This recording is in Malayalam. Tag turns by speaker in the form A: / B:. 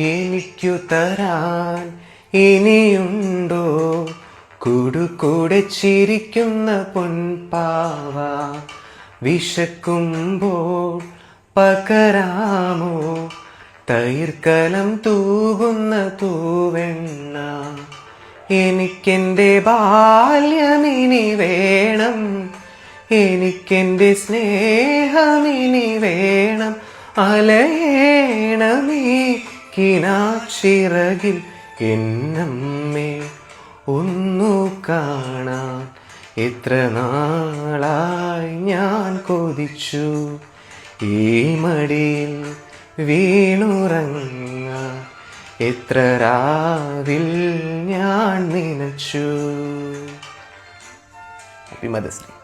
A: എനിക്കു തരാൻ ഇനിയുണ്ടോ കൂടുകൂടെ ചിരിക്കുന്ന പൊൻപാവ വിശക്കുമ്പോൾ പകരാമോ തൈർക്കലം തൂകുന്ന തൂവെണ്ണ എനിക്കെൻ്റെ ബാല്യമിനി വേണം എനിക്കെൻ്റെ സ്നേഹമിനി വേണം അലയേണമേ കിനാച്ചിറകിൽ എന്നമ്മേ ഒന്നു കാണാൻ എത്ര നാളായി ഞാൻ കൊതിച്ചു ഈ മടിയിൽ വീണുറങ്ങാൻ എത്ര രാവിൽ ഞാൻ നനച്ചു. Happy mother's day.